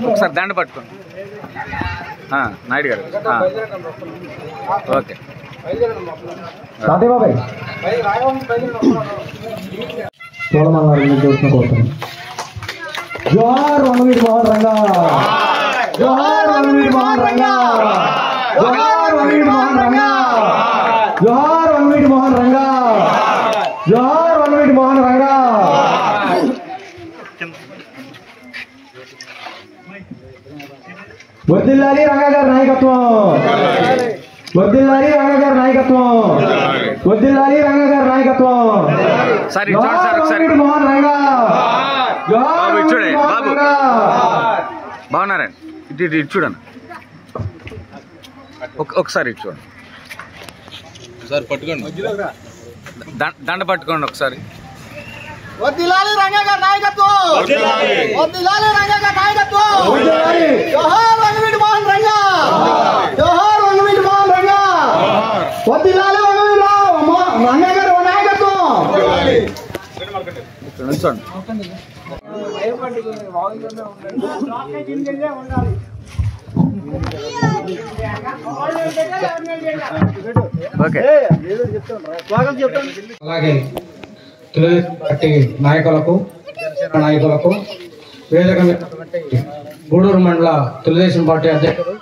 ఒకసారి దండ పట్టుకోండి నాయుడు గారు. ఓకే జోహార్ వంగవీటి మోహన్ రంగా, జోహార్ వంగవీటి మోహన్ రంగా, జోహార్ వంగవీటి మోహన్ రంగా, జోహార్ వంగవీటి మోహన్ రంగా, జోహార్ వంగవీటి మోహన్ రంగా. వర్ధిల్లాలి రంగా గారి నాయకత్వం, వర్ధిల్లాలి రంగా గారి నాయకత్వం, వర్ధిల్లాలి రంగా గారి నాయకత్వం. మోహన్ రంగా చూడండి బాబు, బాగున్నారండి. ఇటు చూడండి ఒకసారి, ఇటు చూడండి ఒకసారి, పట్టుకోండి దండ పట్టుకోండి ఒకసారి. వర్ధిల్లాలి రంగా గారి నాయకత్వం, వర్ధిల్లాలి రంగా గారి నాయకత్వం. జోహార్ వంగవీటి మోహన్ రంగా, జోహార్ వంగవీటి మోహన్ రంగా, వర్ధిల్లాలి వంగవీటి రంగా గారి నాయకత్వం. అలాగే తెలుగుదేశం పార్టీ నాయకులకు, నాయకులకు, వేదిక గూడూరు మండల తెలుగుదేశం పార్టీ అధ్యక్షుడు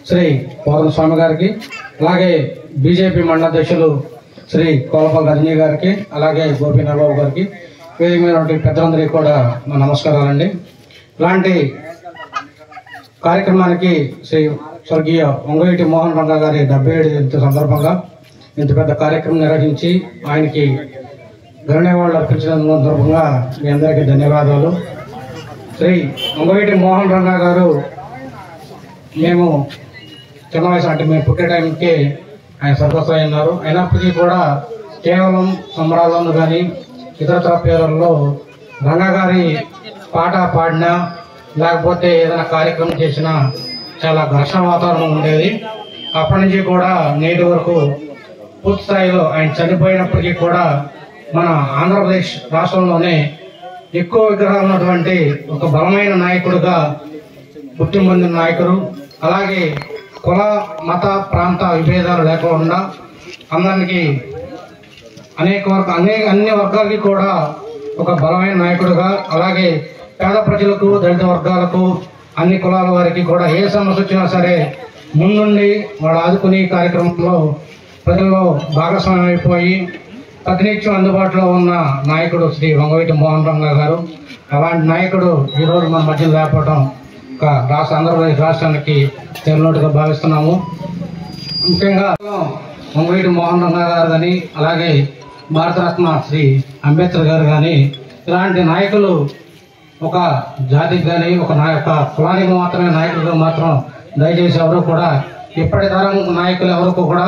శ్రీ పోదం స్వామి గారికి, అలాగే బీజేపీ మండల అధ్యక్షులు శ్రీ కోలపల్లి రజనీ గారికి, అలాగే గోపీ నాగబాబు గారికి, వేదిక మీద పెద్దలందరికీ కూడా నా నమస్కారాలండి. ఇలాంటి కార్యక్రమానికి శ్రీ స్వర్గీయ వంగవీటి మోహన్ రంగా గారి 77వ జయంతి సందర్భంగా ఇంత పెద్ద కార్యక్రమం నిర్వహించి ఆయనకి ధన్యవాదాలు అర్పించిన సందర్భంగా మీ అందరికీ ధన్యవాదాలు. శ్రీ వంగవీటి మోహన్ రంగా గారు మేము చిన్న వయసు, అంటే మేము పుట్టే టైంకి ఆయన స్వర్గస్థులై ఉన్నారు. అయినప్పటికీ కూడా కేవలం సంబరాలను కానీ ఇతరత్ర పేర్లలో రంగా గారి పాట పాడినా లేకపోతే ఏదైనా కార్యక్రమం చేసినా చాలా ఘర్షణ వాతావరణం ఉండేది. అప్పటి నుంచి కూడా నేటి వరకు పూర్తి స్థాయిలో ఆయన చనిపోయినప్పటికీ కూడా మన ఆంధ్రప్రదేశ్ రాష్ట్రంలోనే ఎక్కువ విగ్రహాలు ఉన్నటువంటి ఒక బలమైన నాయకుడుగా గుర్తింపు పొందిన నాయకుడు. అలాగే కుల మత ప్రాంత విభేదాలు లేకుండా అందరికి అన్ని వర్గాలకి కూడా ఒక బలమైన నాయకుడుగా, అలాగే పేద ప్రజలకు, దళిత వర్గాలకు, అన్ని కులాల వారికి కూడా ఏ సమస్య వచ్చినా సరే ముందుండి వాళ్ళు ఆదుకునే కార్యక్రమంలో ప్రజల్లో భాగస్వామ్యం అయిపోయి ప్రతినిత్యం అందుబాటులో ఉన్న నాయకుడు శ్రీ వంగవీటి మోహన్ రంగా గారు. అలాంటి నాయకుడు ఈరోజు మన మధ్య లేకపోవడం ఒక ఆంధ్రప్రదేశ్ రాష్ట్రానికి తెలియనట్టుగా భావిస్తున్నాము. ముఖ్యంగా వంగవీటి మోహన్ రంగా గారు కానీ, అలాగే భారతరత్న శ్రీ అంబేద్కర్ గారు కానీ, ఇలాంటి నాయకులు ఒక జాతికి కానీ ఒక కులానికి మాత్రమే నాయకులుగా మాత్రం దయచేసి ఎవరు కూడా ఇప్పటి తరం నాయకులు ఎవరు కూడా